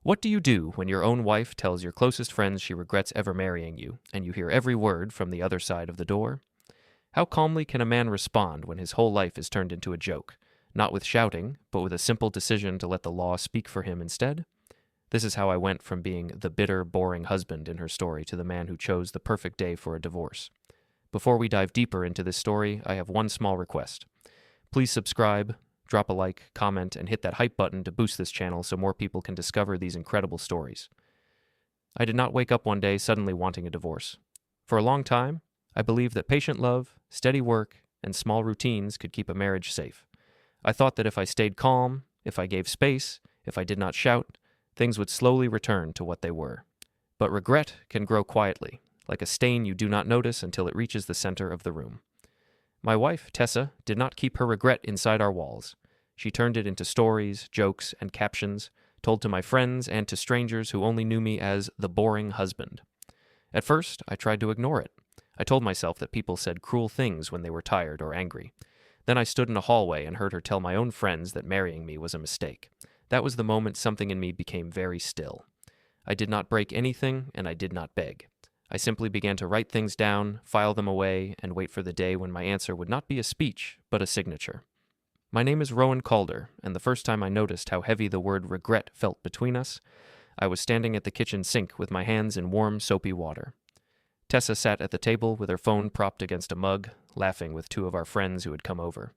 What do you do when your own wife tells your closest friends she regrets ever marrying you, and you hear every word from the other side of the door? How calmly can a man respond when his whole life is turned into a joke, not with shouting, but with a simple decision to let the law speak for him instead? This is how I went from being the bitter, boring husband in her story to the man who chose the perfect day for a divorce. Before we dive deeper into this story, I have one small request. Please subscribe, drop a like, comment, and hit that hype button to boost this channel so more people can discover these incredible stories. I did not wake up one day suddenly wanting a divorce. For a long time, I believed that patient love, steady work, and small routines could keep a marriage safe. I thought that if I stayed calm, if I gave space, if I did not shout, things would slowly return to what they were. But regret can grow quietly, like a stain you do not notice until it reaches the center of the room. My wife, Tessa, did not keep her regret inside our walls. She turned it into stories, jokes, and captions, told to my friends and to strangers who only knew me as the boring husband. At first, I tried to ignore it. I told myself that people said cruel things when they were tired or angry. Then I stood in a hallway and heard her tell my own friends that marrying me was a mistake. That was the moment something in me became very still. I did not break anything, and I did not beg. I simply began to write things down, file them away, and wait for the day when my answer would not be a speech, but a signature. My name is Rowan Calder, and the first time I noticed how heavy the word regret felt between us, I was standing at the kitchen sink with my hands in warm, soapy water. Tessa sat at the table with her phone propped against a mug, laughing with two of our friends who had come over.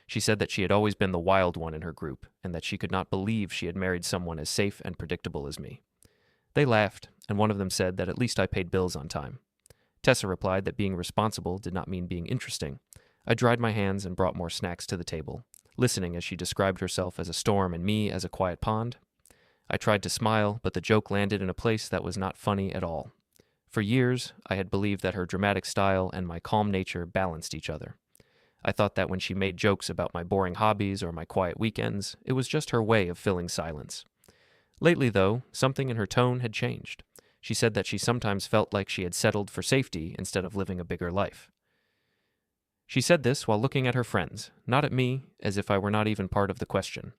She said that she had always been the wild one in her group, and that she could not believe she had married someone as safe and predictable as me. They laughed, and one of them said that at least I paid bills on time. Tessa replied that being responsible did not mean being interesting. I dried my hands and brought more snacks to the table, listening as she described herself as a storm and me as a quiet pond. I tried to smile, but the joke landed in a place that was not funny at all. For years, I had believed that her dramatic style and my calm nature balanced each other. I thought that when she made jokes about my boring hobbies or my quiet weekends, it was just her way of filling silence. Lately, though, something in her tone had changed. She said that she sometimes felt like she had settled for safety instead of living a bigger life. She said this while looking at her friends, not at me, as if I were not even part of the question.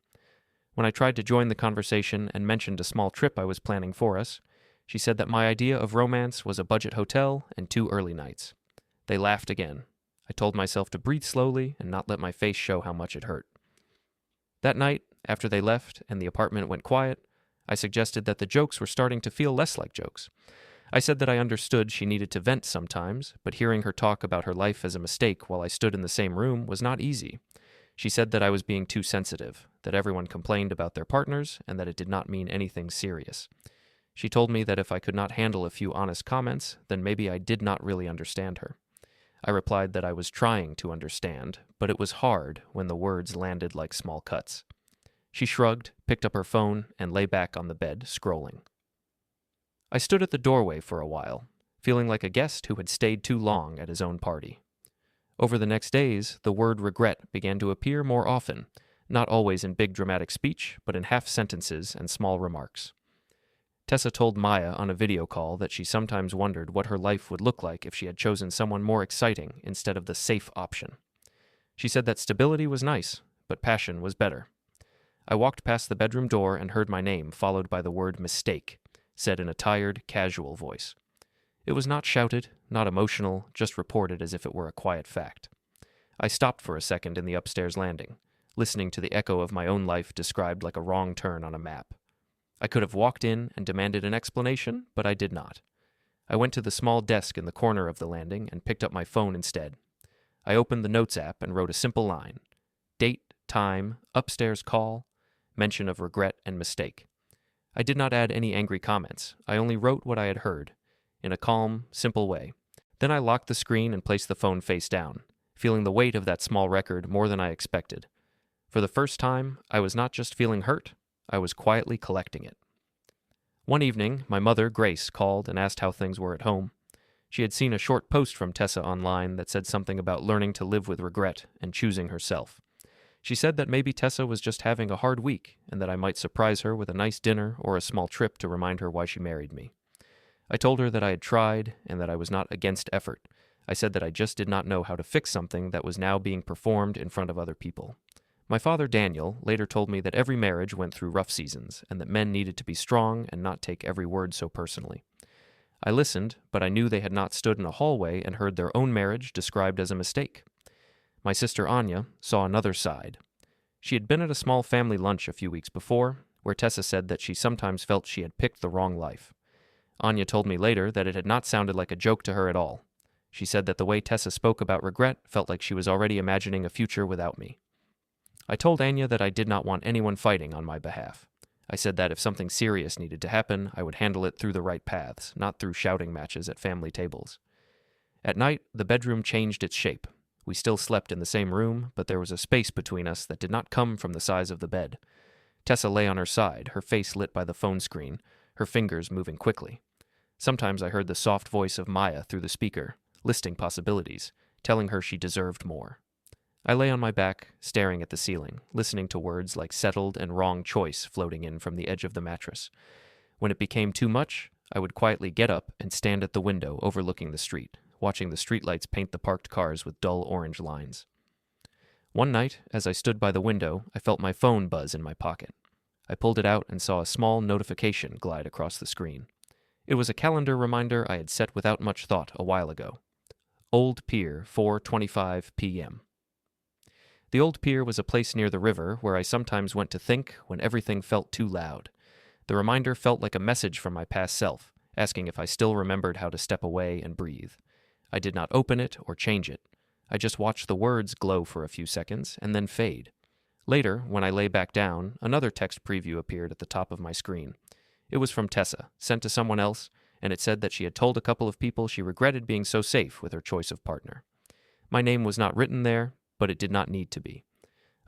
When I tried to join the conversation and mentioned a small trip I was planning for us, she said that my idea of romance was a budget hotel and 2 early nights. They laughed again. I told myself to breathe slowly and not let my face show how much it hurt. That night, after they left and the apartment went quiet, I suggested that the jokes were starting to feel less like jokes. I said that I understood she needed to vent sometimes, but hearing her talk about her life as a mistake while I stood in the same room was not easy. She said that I was being too sensitive, that everyone complained about their partners, and that it did not mean anything serious. She told me that if I could not handle a few honest comments, then maybe I did not really understand her. I replied that I was trying to understand, but it was hard when the words landed like small cuts. She shrugged, picked up her phone, and lay back on the bed, scrolling. I stood at the doorway for a while, feeling like a guest who had stayed too long at his own party. Over the next days, the word regret began to appear more often, not always in big dramatic speech, but in half sentences and small remarks. Tessa told Maya on a video call that she sometimes wondered what her life would look like if she had chosen someone more exciting instead of the safe option. She said that stability was nice, but passion was better. I walked past the bedroom door and heard my name followed by the word mistake, said in a tired, casual voice. It was not shouted, not emotional, just reported as if it were a quiet fact. I stopped for a second in the upstairs landing, listening to the echo of my own life described like a wrong turn on a map. I could have walked in and demanded an explanation, but I did not. I went to the small desk in the corner of the landing and picked up my phone instead. I opened the Notes app and wrote a simple line. Date, time, upstairs call, mention of regret and mistake. I did not add any angry comments. I only wrote what I had heard, in a calm, simple way. Then I locked the screen and placed the phone face down, feeling the weight of that small record more than I expected. For the first time, I was not just feeling hurt, I was quietly collecting it. One evening, my mother, Grace, called and asked how things were at home. She had seen a short post from Tessa online that said something about learning to live with regret and choosing herself. She said that maybe Tessa was just having a hard week and that I might surprise her with a nice dinner or a small trip to remind her why she married me. I told her that I had tried and that I was not against effort. I said that I just did not know how to fix something that was now being performed in front of other people. My father, Daniel, later told me that every marriage went through rough seasons and that men needed to be strong and not take every word so personally. I listened, but I knew they had not stood in a hallway and heard their own marriage described as a mistake. My sister Anya saw another side. She had been at a small family lunch a few weeks before, where Tessa said that she sometimes felt she had picked the wrong life. Anya told me later that it had not sounded like a joke to her at all. She said that the way Tessa spoke about regret felt like she was already imagining a future without me. I told Anya that I did not want anyone fighting on my behalf. I said that if something serious needed to happen, I would handle it through the right paths, not through shouting matches at family tables. At night, the bedroom changed its shape. We still slept in the same room, but there was a space between us that did not come from the size of the bed. Tessa lay on her side, her face lit by the phone screen, her fingers moving quickly. Sometimes I heard the soft voice of Maya through the speaker, listing possibilities, telling her she deserved more. I lay on my back, staring at the ceiling, listening to words like settled and wrong choice floating in from the edge of the mattress. When it became too much, I would quietly get up and stand at the window overlooking the street, watching the streetlights paint the parked cars with dull orange lines. One night, as I stood by the window, I felt my phone buzz in my pocket. I pulled it out and saw a small notification glide across the screen. It was a calendar reminder I had set without much thought a while ago. Old Pier, 4:25 p.m. The Old Pier was a place near the river where I sometimes went to think when everything felt too loud. The reminder felt like a message from my past self, asking if I still remembered how to step away and breathe. I did not open it or change it. I just watched the words glow for a few seconds and then fade. Later, when I lay back down, another text preview appeared at the top of my screen. It was from Tessa, sent to someone else, and it said that she had told a couple of people she regretted being so safe with her choice of partner. My name was not written there, but it did not need to be.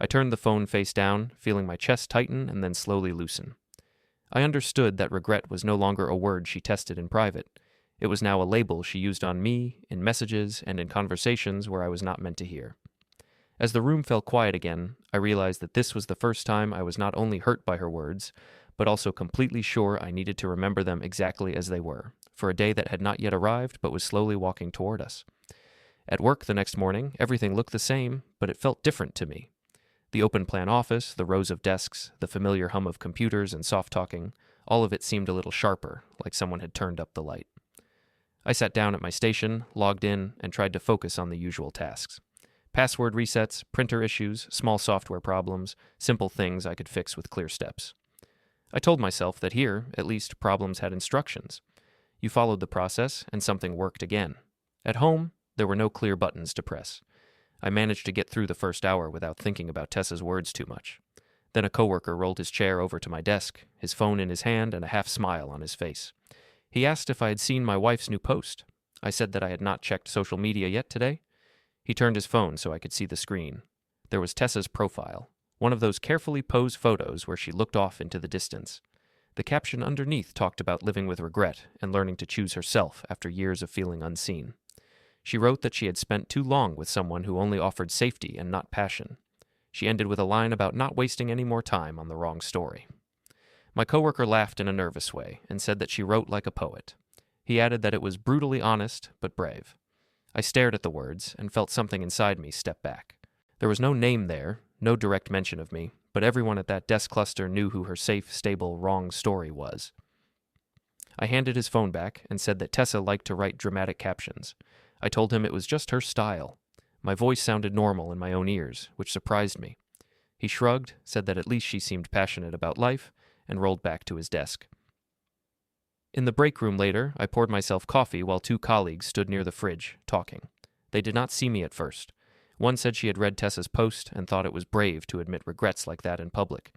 I turned the phone face down, feeling my chest tighten and then slowly loosen. I understood that regret was no longer a word she tested in private. It was now a label she used on me, in messages, and in conversations where I was not meant to hear. As the room fell quiet again, I realized that this was the first time I was not only hurt by her words, but also completely sure I needed to remember them exactly as they were, for a day that had not yet arrived but was slowly walking toward us. At work the next morning, everything looked the same, but it felt different to me. The open-plan office, the rows of desks, the familiar hum of computers and soft-talking, all of it seemed a little sharper, like someone had turned up the light. I sat down at my station, logged in, and tried to focus on the usual tasks. Password resets, printer issues, small software problems, simple things I could fix with clear steps. I told myself that here, at least, problems had instructions. You followed the process, and something worked again. At home, there were no clear buttons to press. I managed to get through the first hour without thinking about Tessa's words too much. Then a coworker rolled his chair over to my desk, his phone in his hand and a half-smile on his face. He asked if I had seen my wife's new post. I said that I had not checked social media yet today. He turned his phone so I could see the screen. There was Tessa's profile, one of those carefully posed photos where she looked off into the distance. The caption underneath talked about living with regret and learning to choose herself after years of feeling unseen. She wrote that she had spent too long with someone who only offered safety and not passion. She ended with a line about not wasting any more time on the wrong story. My coworker laughed in a nervous way and said that she wrote like a poet. He added that it was brutally honest but brave. I stared at the words and felt something inside me step back. There was no name there, no direct mention of me, but everyone at that desk cluster knew who her safe, stable, wrong story was. I handed his phone back and said that Tessa liked to write dramatic captions. I told him it was just her style. My voice sounded normal in my own ears, which surprised me. He shrugged, said that at least she seemed passionate about life, and rolled back to his desk. In the break room later, I poured myself coffee while two colleagues stood near the fridge, talking. They did not see me at first. One said she had read Tessa's post and thought it was brave to admit regrets like that in public.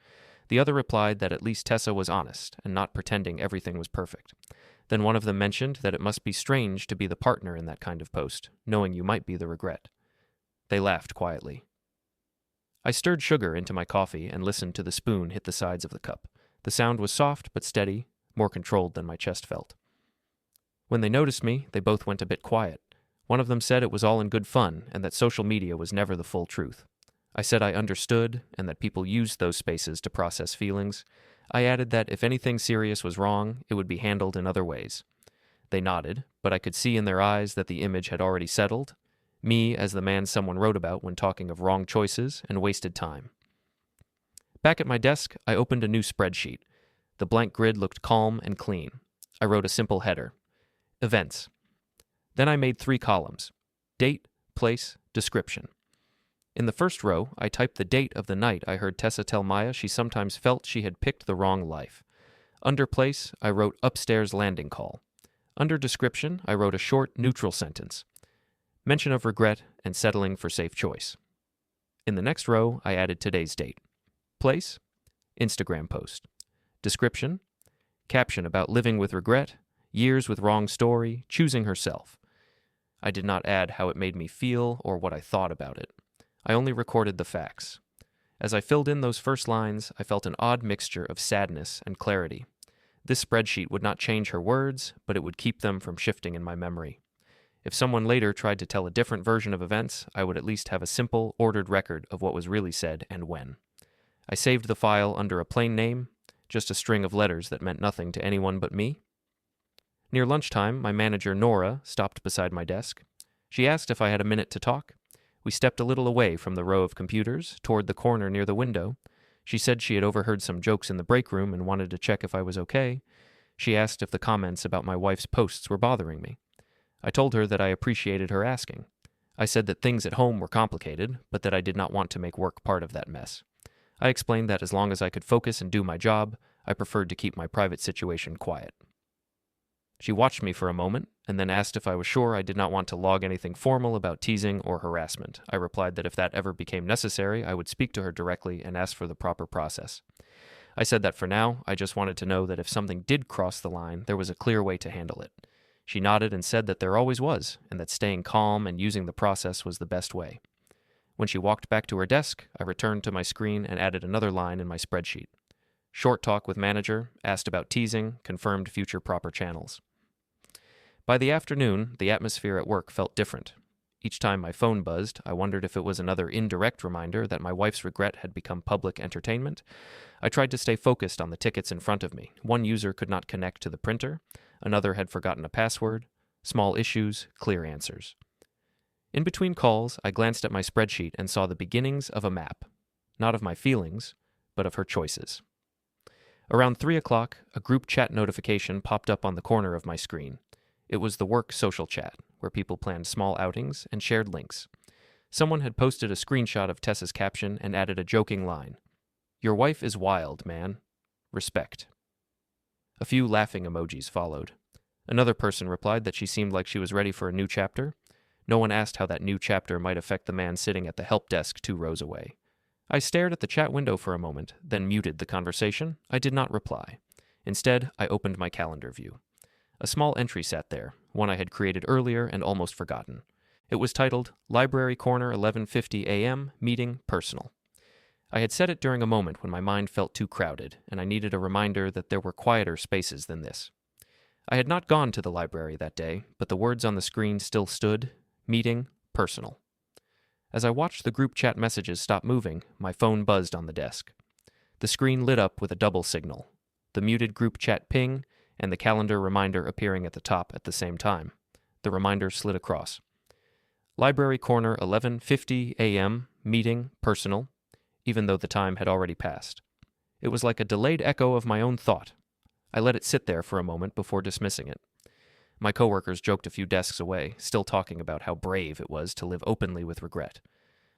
The other replied that at least Tessa was honest and not pretending everything was perfect. Then one of them mentioned that it must be strange to be the partner in that kind of post, knowing you might be the regret. They laughed quietly. I stirred sugar into my coffee and listened to the spoon hit the sides of the cup. The sound was soft but steady, more controlled than my chest felt. When they noticed me, they both went a bit quiet. One of them said it was all in good fun and that social media was never the full truth. I said I understood and that people used those spaces to process feelings. I added that if anything serious was wrong, it would be handled in other ways. They nodded, but I could see in their eyes that the image had already settled. Me as the man someone wrote about when talking of wrong choices and wasted time. Back at my desk, I opened a new spreadsheet. The blank grid looked calm and clean. I wrote a simple header. Events. Then I made 3 columns. Date, place, description. In the first row, I typed the date of the night I heard Tessa tell Maya she sometimes felt she had picked the wrong life. Under place, I wrote upstairs landing call. Under description, I wrote a short, neutral sentence. Mention of regret and settling for safe choice. In the next row, I added today's date. Place, Instagram post. Description, caption about living with regret, years with wrong story, choosing herself. I did not add how it made me feel or what I thought about it. I only recorded the facts. As I filled in those first lines, I felt an odd mixture of sadness and clarity. This spreadsheet would not change her words, but it would keep them from shifting in my memory. If someone later tried to tell a different version of events, I would at least have a simple, ordered record of what was really said and when. I saved the file under a plain name, just a string of letters that meant nothing to anyone but me. Near lunchtime, my manager, Nora, stopped beside my desk. She asked if I had a minute to talk. We stepped a little away from the row of computers, toward the corner near the window. She said she had overheard some jokes in the break room and wanted to check if I was okay. She asked if the comments about my wife's posts were bothering me. I told her that I appreciated her asking. I said that things at home were complicated, but that I did not want to make work part of that mess. I explained that as long as I could focus and do my job, I preferred to keep my private situation quiet. She watched me for a moment, and then asked if I was sure I did not want to log anything formal about teasing or harassment. I replied that if that ever became necessary, I would speak to her directly and ask for the proper process. I said that for now, I just wanted to know that if something did cross the line, there was a clear way to handle it. She nodded and said that there always was, and that staying calm and using the process was the best way. When she walked back to her desk, I returned to my screen and added another line in my spreadsheet. Short talk with manager, asked about teasing, confirmed future proper channels. By the afternoon, the atmosphere at work felt different. Each time my phone buzzed, I wondered if it was another indirect reminder that my wife's regret had become public entertainment. I tried to stay focused on the tickets in front of me. One user could not connect to the printer. Another had forgotten a password. Small issues, clear answers. In between calls, I glanced at my spreadsheet and saw the beginnings of a map. Not of my feelings, but of her choices. Around 3 o'clock, a group chat notification popped up on the corner of my screen. It was the work social chat, where people planned small outings and shared links. Someone had posted a screenshot of Tessa's caption and added a joking line. "Your wife is wild, man. Respect." A few laughing emojis followed. Another person replied that she seemed like she was ready for a new chapter. No one asked how that new chapter might affect the man sitting at the help desk 2 rows away. I stared at the chat window for a moment, then muted the conversation. I did not reply. Instead, I opened my calendar view. A small entry sat there, one I had created earlier and almost forgotten. It was titled, Library Corner 11:50 a.m., Meeting Personal. I had set it during a moment when my mind felt too crowded, and I needed a reminder that there were quieter spaces than this. I had not gone to the library that day, but the words on the screen still stood, Meeting Personal. As I watched the group chat messages stop moving, my phone buzzed on the desk. The screen lit up with a double signal, the muted group chat ping, and the calendar reminder appearing at the top at the same time. The reminder slid across. Library Corner 11:50 a.m., Meeting Personal, even though the time had already passed. It was like a delayed echo of my own thought. I let it sit there for a moment before dismissing it. My coworkers joked a few desks away, still talking about how brave it was to live openly with regret.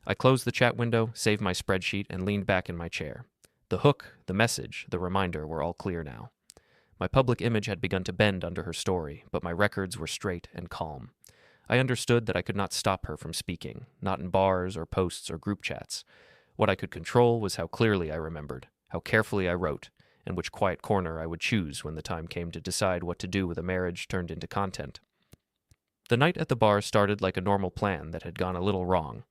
I closed the chat window, saved my spreadsheet, and leaned back in my chair. The hook, the message, the reminder were all clear now. My public image had begun to bend under her story, but my records were straight and calm. I understood that I could not stop her from speaking, not in bars or posts or group chats. What I could control was how clearly I remembered, how carefully I wrote, and which quiet corner I would choose when the time came to decide what to do with a marriage turned into content. The night at the bar started like a normal plan that had gone a little wrong.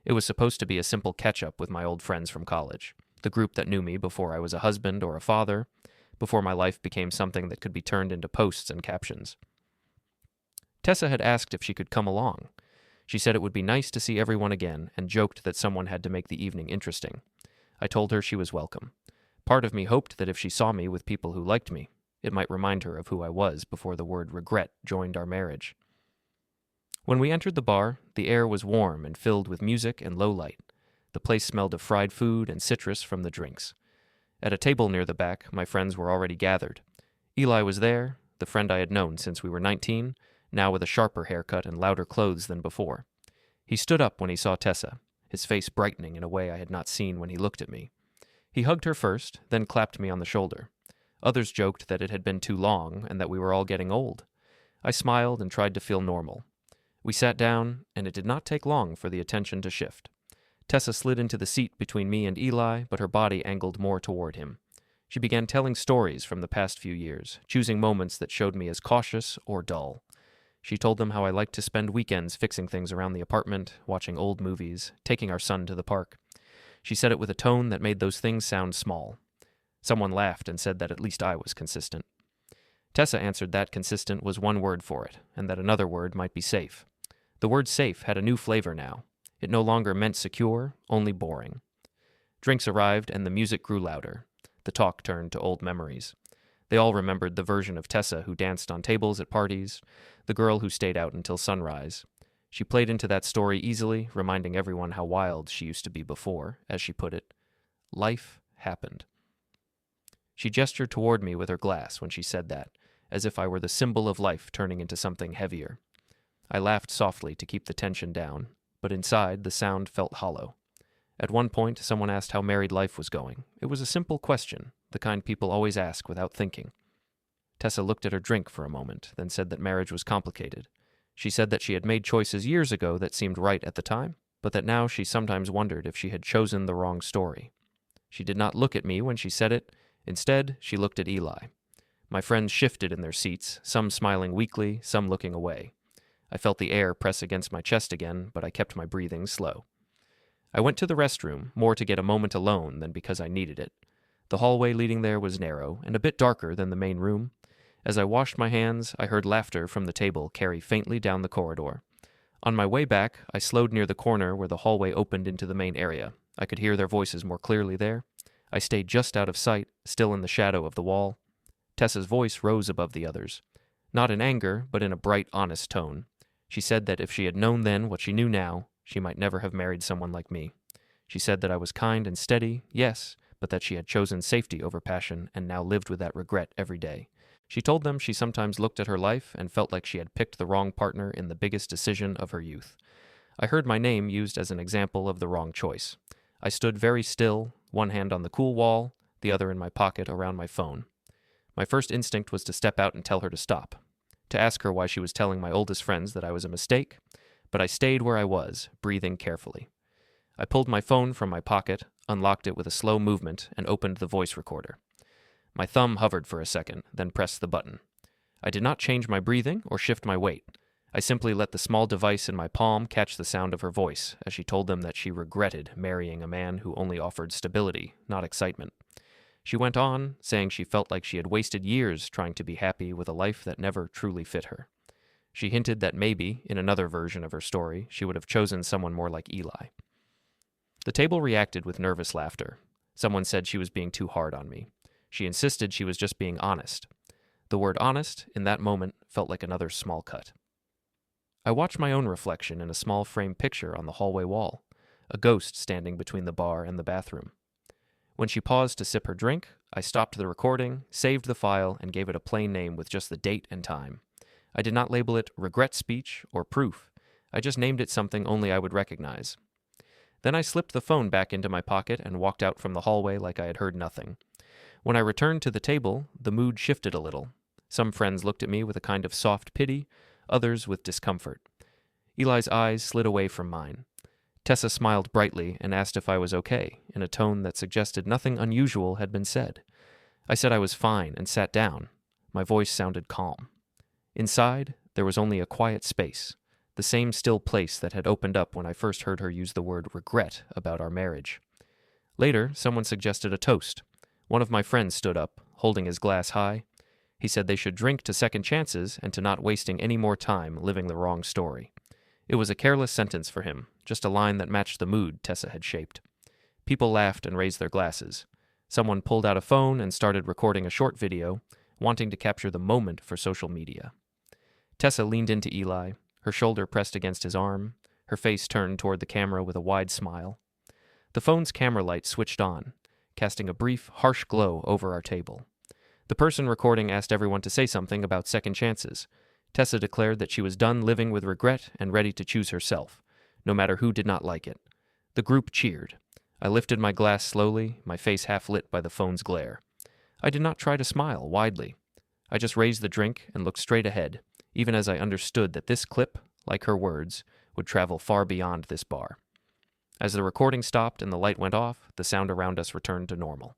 It was supposed to be a simple catch-up with my old friends from college, the group that knew me before I was a husband or a father, before my life became something that could be turned into posts and captions. Tessa had asked if she could come along. She said it would be nice to see everyone again and joked that someone had to make the evening interesting. I told her she was welcome. Part of me hoped that if she saw me with people who liked me, it might remind her of who I was before the word regret joined our marriage. When we entered the bar, the air was warm and filled with music and low light. The place smelled of fried food and citrus from the drinks. At a table near the back, my friends were already gathered. Eli was there, the friend I had known since we were 19, now with a sharper haircut and louder clothes than before. He stood up when he saw Tessa, his face brightening in a way I had not seen when he looked at me. He hugged her first, then clapped me on the shoulder. Others joked that it had been too long and that we were all getting old. I smiled and tried to feel normal. We sat down, and it did not take long for the attention to shift. Tessa slid into the seat between me and Eli, but her body angled more toward him. She began telling stories from the past few years, choosing moments that showed me as cautious or dull. She told them how I liked to spend weekends fixing things around the apartment, watching old movies, taking our son to the park. She said it with a tone that made those things sound small. Someone laughed and said that at least I was consistent. Tessa answered that consistent was one word for it, and that another word might be safe. The word safe had a new flavor now. It no longer meant secure, only boring. Drinks arrived, and the music grew louder. The talk turned to old memories. They all remembered the version of Tessa who danced on tables at parties, the girl who stayed out until sunrise. She played into that story easily, reminding everyone how wild she used to be before, as she put it. Life happened. She gestured toward me with her glass when she said that, as if I were the symbol of life turning into something heavier. I laughed softly to keep the tension down, but inside the sound felt hollow. At one point, someone asked how married life was going. It was a simple question, the kind people always ask without thinking. Tessa looked at her drink for a moment, then said that marriage was complicated. She said that she had made choices years ago that seemed right at the time, but that now she sometimes wondered if she had chosen the wrong story. She did not look at me when she said it. Instead, she looked at Eli. My friends shifted in their seats, some smiling weakly, some looking away. I felt the air press against my chest again, but I kept my breathing slow. I went to the restroom, more to get a moment alone than because I needed it. The hallway leading there was narrow and a bit darker than the main room. As I washed my hands, I heard laughter from the table carry faintly down the corridor. On my way back, I slowed near the corner where the hallway opened into the main area. I could hear their voices more clearly there. I stayed just out of sight, still in the shadow of the wall. Tessa's voice rose above the others. Not in anger, but in a bright, honest tone. She said that if she had known then what she knew now, she might never have married someone like me. She said that I was kind and steady, yes, but that she had chosen safety over passion and now lived with that regret every day. She told them she sometimes looked at her life and felt like she had picked the wrong partner in the biggest decision of her youth. I heard my name used as an example of the wrong choice. I stood very still, one hand on the cool wall, the other in my pocket around my phone. My first instinct was to step out and tell her to stop, to ask her why she was telling my oldest friends that I was a mistake, but I stayed where I was, breathing carefully. I pulled my phone from my pocket, unlocked it with a slow movement, and opened the voice recorder. My thumb hovered for a second, then pressed the button. I did not change my breathing or shift my weight. I simply let the small device in my palm catch the sound of her voice as she told them that she regretted marrying a man who only offered stability, not excitement. She went on, saying she felt like she had wasted years trying to be happy with a life that never truly fit her. She hinted that maybe, in another version of her story, she would have chosen someone more like Eli. The table reacted with nervous laughter. Someone said she was being too hard on me. She insisted she was just being honest. The word honest, in that moment, felt like another small cut. I watched my own reflection in a small frame picture on the hallway wall, a ghost standing between the bar and the bathroom. When she paused to sip her drink, I stopped the recording, saved the file, and gave it a plain name with just the date and time. I did not label it regret speech or proof. I just named it something only I would recognize. Then I slipped the phone back into my pocket and walked out from the hallway like I had heard nothing. When I returned to the table, the mood shifted a little. Some friends looked at me with a kind of soft pity, others with discomfort. Eli's eyes slid away from mine. Tessa smiled brightly and asked if I was okay, in a tone that suggested nothing unusual had been said. I said I was fine and sat down. My voice sounded calm. Inside, there was only a quiet space, the same still place that had opened up when I first heard her use the word regret about our marriage. Later, someone suggested a toast. One of my friends stood up, holding his glass high. He said they should drink to second chances and to not wasting any more time living the wrong story. It was a careless sentence for him, just a line that matched the mood Tessa had shaped. People laughed and raised their glasses. Someone pulled out a phone and started recording a short video, wanting to capture the moment for social media. Tessa leaned into Eli, her shoulder pressed against his arm, her face turned toward the camera with a wide smile. The phone's camera light switched on, casting a brief, harsh glow over our table. The person recording asked everyone to say something about second chances. Tessa declared that she was done living with regret and ready to choose herself, no matter who did not like it. The group cheered. I lifted my glass slowly, my face half lit by the phone's glare. I did not try to smile widely. I just raised the drink and looked straight ahead, even as I understood that this clip, like her words, would travel far beyond this bar. As the recording stopped and the light went off, the sound around us returned to normal.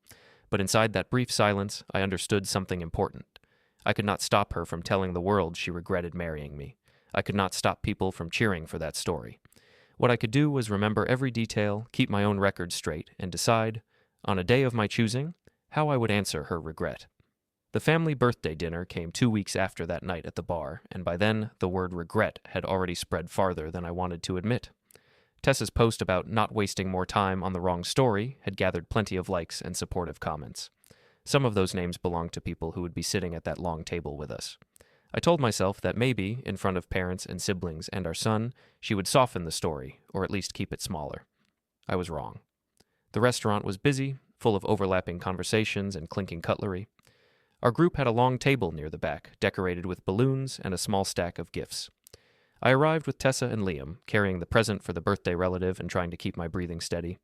But inside that brief silence, I understood something important. I could not stop her from telling the world she regretted marrying me. I could not stop people from cheering for that story. What I could do was remember every detail, keep my own record straight, and decide, on a day of my choosing, how I would answer her regret. The family birthday dinner came 2 weeks after that night at the bar, and by then the word regret had already spread farther than I wanted to admit. Tessa's post about not wasting more time on the wrong story had gathered plenty of likes and supportive comments. Some of those names belonged to people who would be sitting at that long table with us. I told myself that maybe, in front of parents and siblings and our son, she would soften the story, or at least keep it smaller. I was wrong. The restaurant was busy, full of overlapping conversations and clinking cutlery. Our group had a long table near the back, decorated with balloons and a small stack of gifts. I arrived with Tessa and Liam, carrying the present for the birthday relative and trying to keep my breathing steady.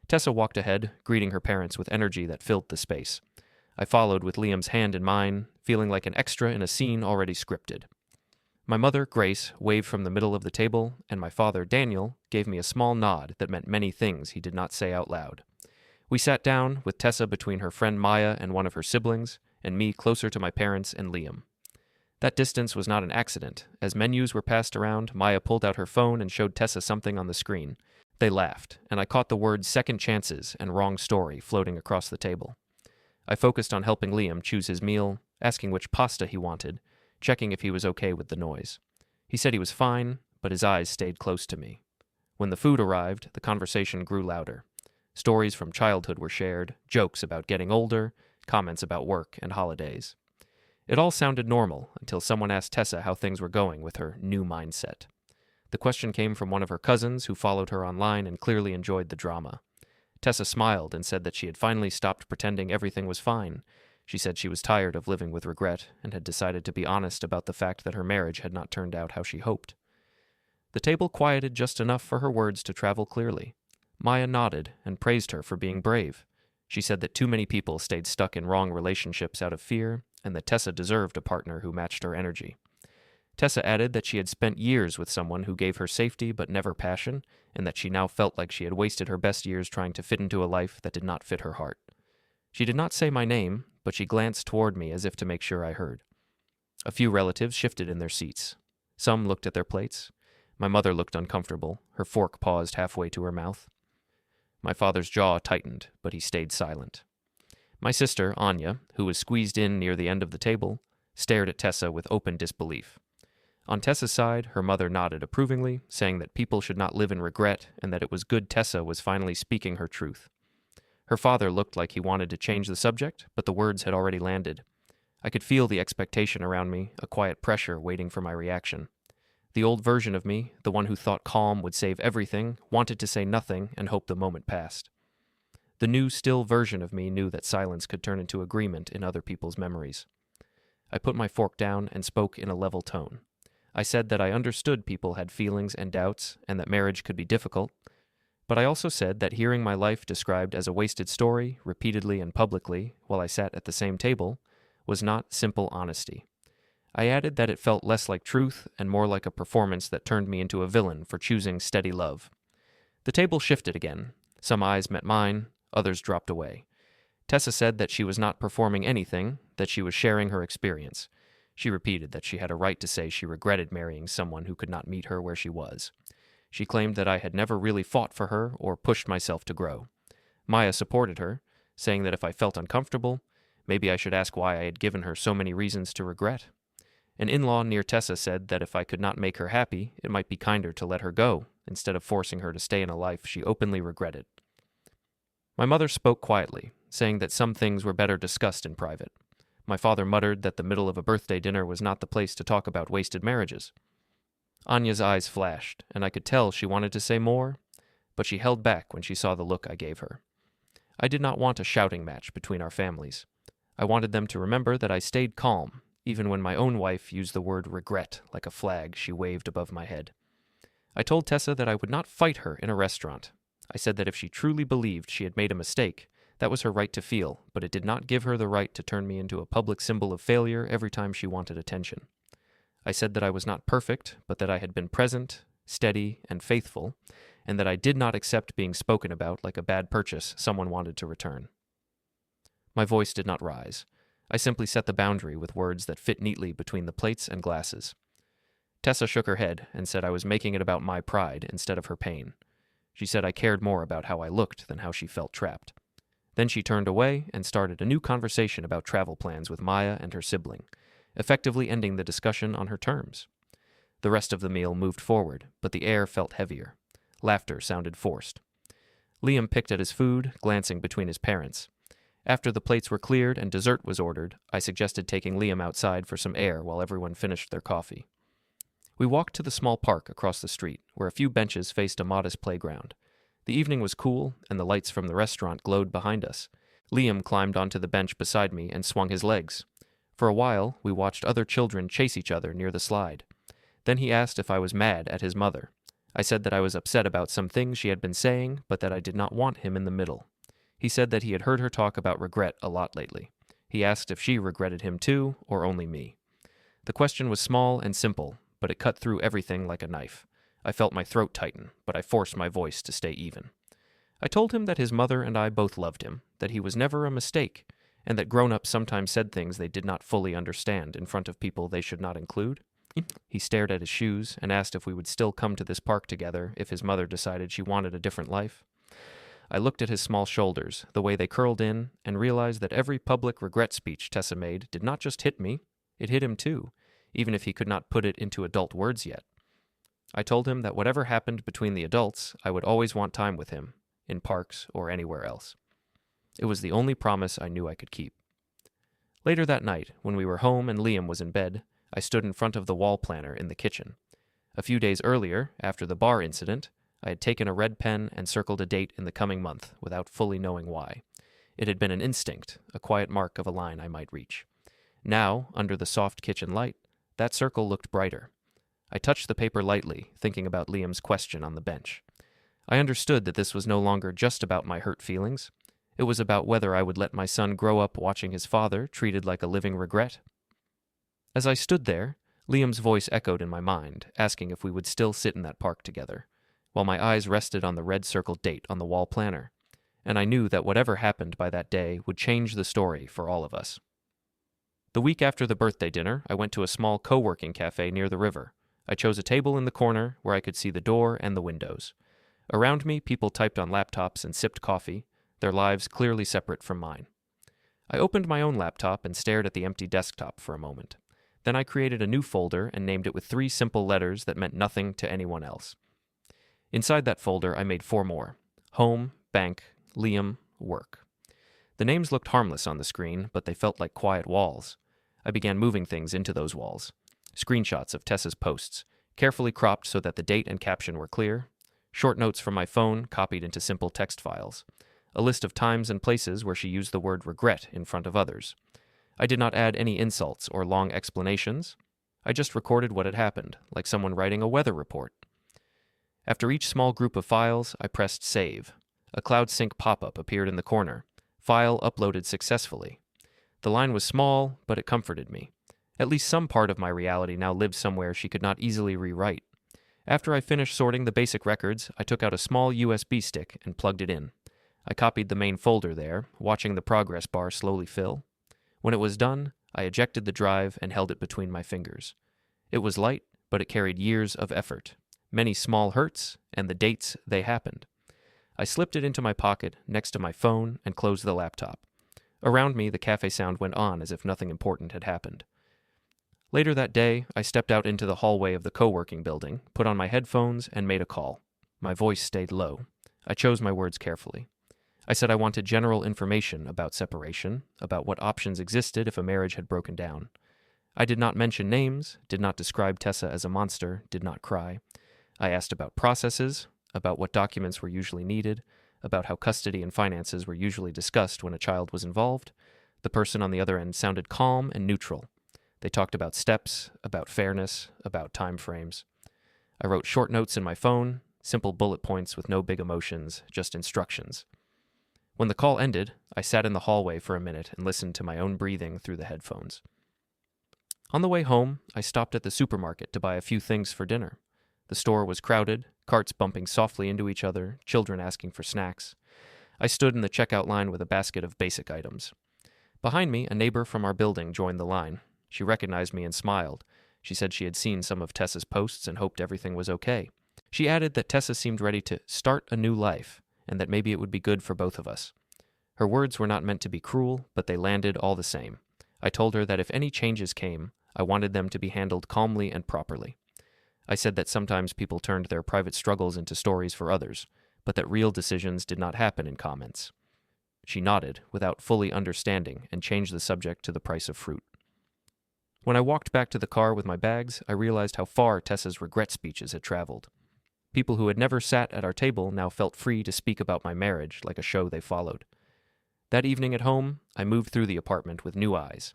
Tessa walked ahead, greeting her parents with energy that filled the space. I followed with Liam's hand in mine, feeling like an extra in a scene already scripted. My mother, Grace, waved from the middle of the table, and my father, Daniel, gave me a small nod that meant many things he did not say out loud. We sat down, with Tessa between her friend Maya and one of her siblings, and me closer to my parents and Liam. That distance was not an accident. As menus were passed around, Maya pulled out her phone and showed Tessa something on the screen. They laughed, and I caught the words second chances and wrong story floating across the table. I focused on helping Liam choose his meal, asking which pasta he wanted, checking if he was okay with the noise. He said he was fine, but his eyes stayed close to me. When the food arrived, the conversation grew louder. Stories from childhood were shared, jokes about getting older, comments about work and holidays. It all sounded normal until someone asked Tessa how things were going with her new mindset. The question came from one of her cousins who followed her online and clearly enjoyed the drama. Tessa smiled and said that she had finally stopped pretending everything was fine. She said she was tired of living with regret and had decided to be honest about the fact that her marriage had not turned out how she hoped. The table quieted just enough for her words to travel clearly. Maya nodded and praised her for being brave. She said that too many people stayed stuck in wrong relationships out of fear, and that Tessa deserved a partner who matched her energy. Tessa added that she had spent years with someone who gave her safety but never passion, and that she now felt like she had wasted her best years trying to fit into a life that did not fit her heart. She did not say my name, but she glanced toward me as if to make sure I heard. A few relatives shifted in their seats. Some looked at their plates. My mother looked uncomfortable, her fork paused halfway to her mouth. My father's jaw tightened, but he stayed silent. My sister, Anya, who was squeezed in near the end of the table, stared at Tessa with open disbelief. On Tessa's side, her mother nodded approvingly, saying that people should not live in regret and that it was good Tessa was finally speaking her truth. Her father looked like he wanted to change the subject, but the words had already landed. I could feel the expectation around me, a quiet pressure waiting for my reaction. The old version of me, the one who thought calm would save everything, wanted to say nothing and hope the moment passed. The new, still version of me knew that silence could turn into agreement in other people's memories. I put my fork down and spoke in a level tone. I said that I understood people had feelings and doubts, and that marriage could be difficult, but I also said that hearing my life described as a wasted story, repeatedly and publicly, while I sat at the same table, was not simple honesty. I added that it felt less like truth and more like a performance that turned me into a villain for choosing steady love. The table shifted again. Some eyes met mine, others dropped away. Tessa said that she was not performing anything, that she was sharing her experience. She repeated that she had a right to say she regretted marrying someone who could not meet her where she was. She claimed that I had never really fought for her or pushed myself to grow. Maya supported her, saying that if I felt uncomfortable, maybe I should ask why I had given her so many reasons to regret. An in-law near Tessa said that if I could not make her happy, it might be kinder to let her go, instead of forcing her to stay in a life she openly regretted. My mother spoke quietly, saying that some things were better discussed in private. My father muttered that the middle of a birthday dinner was not the place to talk about wasted marriages. Anya's eyes flashed, and I could tell she wanted to say more, but she held back when she saw the look I gave her. I did not want a shouting match between our families. I wanted them to remember that I stayed calm, even when my own wife used the word regret like a flag she waved above my head. I told Tessa that I would not fight her in a restaurant. I said that if she truly believed she had made a mistake, that was her right to feel, but it did not give her the right to turn me into a public symbol of failure every time she wanted attention. I said that I was not perfect, but that I had been present, steady, and faithful, and that I did not accept being spoken about like a bad purchase someone wanted to return. My voice did not rise. I simply set the boundary with words that fit neatly between the plates and glasses. Tessa shook her head and said I was making it about my pride instead of her pain. She said I cared more about how I looked than how she felt trapped. Then she turned away and started a new conversation about travel plans with Maya and her sibling, effectively ending the discussion on her terms. The rest of the meal moved forward, but the air felt heavier. Laughter sounded forced. Liam picked at his food, glancing between his parents. After the plates were cleared and dessert was ordered, I suggested taking Liam outside for some air while everyone finished their coffee. We walked to the small park across the street, where a few benches faced a modest playground. The evening was cool, and the lights from the restaurant glowed behind us. Liam climbed onto the bench beside me and swung his legs. For a while, we watched other children chase each other near the slide. Then he asked if I was mad at his mother. I said that I was upset about some things she had been saying, but that I did not want him in the middle. He said that he had heard her talk about regret a lot lately. He asked if she regretted him too, or only me. The question was small and simple, but it cut through everything like a knife. I felt my throat tighten, but I forced my voice to stay even. I told him that his mother and I both loved him, that he was never a mistake, and that grown-ups sometimes said things they did not fully understand in front of people they should not include. He stared at his shoes and asked if we would still come to this park together if his mother decided she wanted a different life. I looked at his small shoulders, the way they curled in, and realized that every public regret speech Tessa made did not just hit me, it hit him too, even if he could not put it into adult words yet. I told him that whatever happened between the adults, I would always want time with him, in parks or anywhere else. It was the only promise I knew I could keep. Later that night, when we were home and Liam was in bed, I stood in front of the wall planner in the kitchen. A few days earlier, after the bar incident, I had taken a red pen and circled a date in the coming month without fully knowing why. It had been an instinct, a quiet mark of a line I might reach. Now, under the soft kitchen light, that circle looked brighter. I touched the paper lightly, thinking about Liam's question on the bench. I understood that this was no longer just about my hurt feelings. It was about whether I would let my son grow up watching his father treated like a living regret. As I stood there, Liam's voice echoed in my mind, asking if we would still sit in that park together, while my eyes rested on the red circled date on the wall planner, and I knew that whatever happened by that day would change the story for all of us. The week after the birthday dinner, I went to a small co-working cafe near the river. I chose a table in the corner where I could see the door and the windows. Around me, people typed on laptops and sipped coffee, their lives clearly separate from mine. I opened my own laptop and stared at the empty desktop for a moment. Then I created a new folder and named it with 3 simple letters that meant nothing to anyone else. Inside that folder, I made 4 more: home, bank, Liam, work. The names looked harmless on the screen, but they felt like quiet walls. I began moving things into those walls. Screenshots of Tessa's posts, carefully cropped so that the date and caption were clear. Short notes from my phone copied into simple text files. A list of times and places where she used the word regret in front of others. I did not add any insults or long explanations. I just recorded what had happened, like someone writing a weather report. After each small group of files, I pressed save. A Cloud Sync pop-up appeared in the corner. File uploaded successfully. The line was small, but it comforted me. At least some part of my reality now lived somewhere she could not easily rewrite. After I finished sorting the basic records, I took out a small USB stick and plugged it in. I copied the main folder there, watching the progress bar slowly fill. When it was done, I ejected the drive and held it between my fingers. It was light, but it carried years of effort, many small hurts, and the dates they happened. I slipped it into my pocket next to my phone and closed the laptop. Around me, the cafe sound went on as if nothing important had happened. Later that day, I stepped out into the hallway of the co-working building, put on my headphones, and made a call. My voice stayed low. I chose my words carefully. I said I wanted general information about separation, about what options existed if a marriage had broken down. I did not mention names, did not describe Tessa as a monster, did not cry. I asked about processes, about what documents were usually needed, about how custody and finances were usually discussed when a child was involved. The person on the other end sounded calm and neutral. They talked about steps, about fairness, about time frames. I wrote short notes in my phone, simple bullet points with no big emotions, just instructions. When the call ended, I sat in the hallway for a minute and listened to my own breathing through the headphones. On the way home, I stopped at the supermarket to buy a few things for dinner. The store was crowded, carts bumping softly into each other, children asking for snacks. I stood in the checkout line with a basket of basic items. Behind me, a neighbor from our building joined the line. She recognized me and smiled. She said she had seen some of Tessa's posts and hoped everything was okay. She added that Tessa seemed ready to start a new life, and that maybe it would be good for both of us. Her words were not meant to be cruel, but they landed all the same. I told her that if any changes came, I wanted them to be handled calmly and properly. I said that sometimes people turned their private struggles into stories for others, but that real decisions did not happen in comments. She nodded, without fully understanding, and changed the subject to the price of fruit. When I walked back to the car with my bags, I realized how far Tessa's regret speeches had traveled. People who had never sat at our table now felt free to speak about my marriage like a show they followed. That evening at home, I moved through the apartment with new eyes.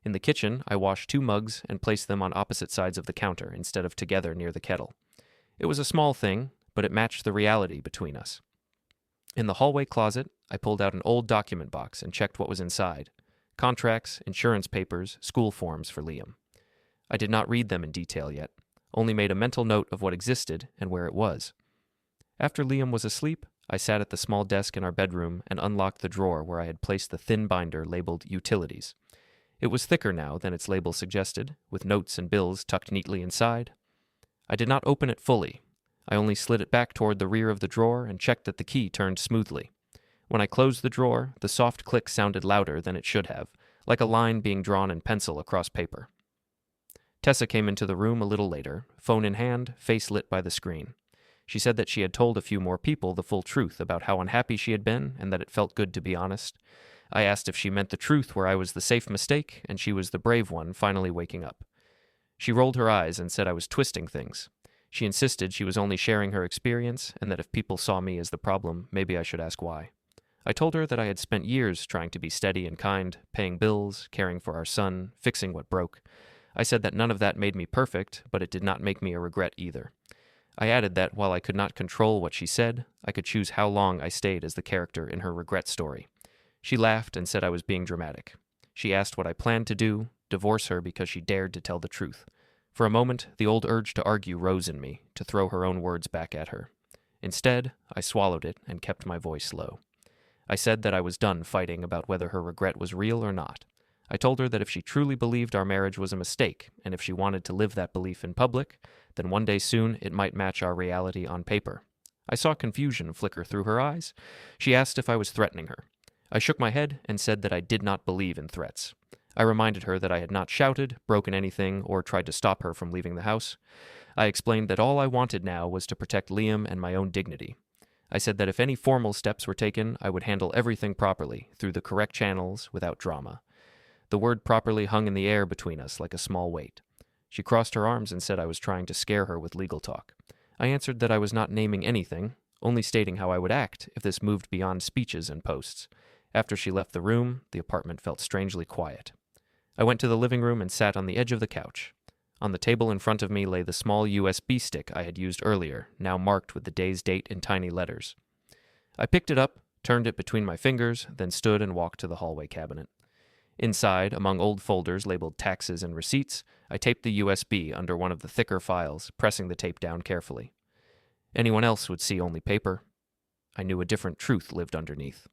In the kitchen, I washed 2 mugs and placed them on opposite sides of the counter instead of together near the kettle. It was a small thing, but it matched the reality between us. In the hallway closet, I pulled out an old document box and checked what was inside. Contracts, insurance papers, school forms for Liam. I did not read them in detail yet, only made a mental note of what existed and where it was. After Liam was asleep, I sat at the small desk in our bedroom and unlocked the drawer where I had placed the thin binder labeled Utilities. It was thicker now than its label suggested, with notes and bills tucked neatly inside. I did not open it fully. I only slid it back toward the rear of the drawer and checked that the key turned smoothly. When I closed the drawer, the soft click sounded louder than it should have, like a line being drawn in pencil across paper. Tessa came into the room a little later, phone in hand, face lit by the screen. She said that she had told a few more people the full truth about how unhappy she had been and that it felt good to be honest. I asked if she meant the truth where I was the safe mistake and she was the brave one finally waking up. She rolled her eyes and said I was twisting things. She insisted she was only sharing her experience and that if people saw me as the problem, maybe I should ask why. I told her that I had spent years trying to be steady and kind, paying bills, caring for our son, fixing what broke. I said that none of that made me perfect, but it did not make me a regret either. I added that while I could not control what she said, I could choose how long I stayed as the character in her regret story. She laughed and said I was being dramatic. She asked what I planned to do, divorce her because she dared to tell the truth. For a moment, the old urge to argue rose in me, to throw her own words back at her. Instead, I swallowed it and kept my voice low. I said that I was done fighting about whether her regret was real or not. I told her that if she truly believed our marriage was a mistake, and if she wanted to live that belief in public, then one day soon it might match our reality on paper. I saw confusion flicker through her eyes. She asked if I was threatening her. I shook my head and said that I did not believe in threats. I reminded her that I had not shouted, broken anything, or tried to stop her from leaving the house. I explained that all I wanted now was to protect Liam and my own dignity. I said that if any formal steps were taken, I would handle everything properly, through the correct channels, without drama. The word properly hung in the air between us like a small weight. She crossed her arms and said I was trying to scare her with legal talk. I answered that I was not naming anything, only stating how I would act if this moved beyond speeches and posts. After she left the room, the apartment felt strangely quiet. I went to the living room and sat on the edge of the couch. On the table in front of me lay the small USB stick I had used earlier, now marked with the day's date in tiny letters. I picked it up, turned it between my fingers, then stood and walked to the hallway cabinet. Inside, among old folders labeled taxes and receipts, I taped the USB under one of the thicker files, pressing the tape down carefully. Anyone else would see only paper. I knew a different truth lived underneath.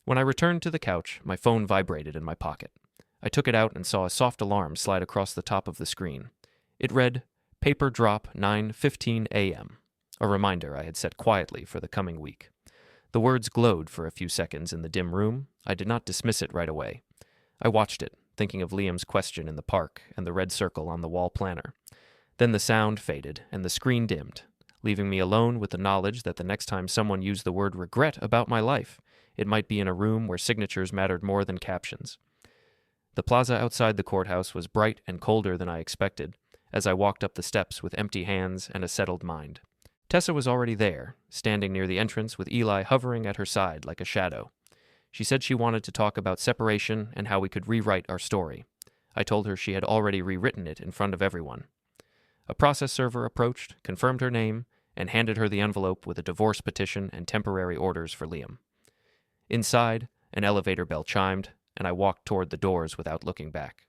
When I returned to the couch, my phone vibrated in my pocket. I took it out and saw a soft alarm slide across the top of the screen. It read, "Paper drop 9:15 a.m., a reminder I had set quietly for the coming week. The words glowed for a few seconds in the dim room. I did not dismiss it right away. I watched it, thinking of Liam's question in the park and the red circle on the wall planner. Then the sound faded and the screen dimmed, leaving me alone with the knowledge that the next time someone used the word regret about my life, it might be in a room where signatures mattered more than captions. The plaza outside the courthouse was bright and colder than I expected, as I walked up the steps with empty hands and a settled mind. Tessa was already there, standing near the entrance with Eli hovering at her side like a shadow. She said she wanted to talk about separation and how we could rewrite our story. I told her she had already rewritten it in front of everyone. A process server approached, confirmed her name, and handed her the envelope with a divorce petition and temporary orders for Liam. Inside, an elevator bell chimed, and I walked toward the doors without looking back.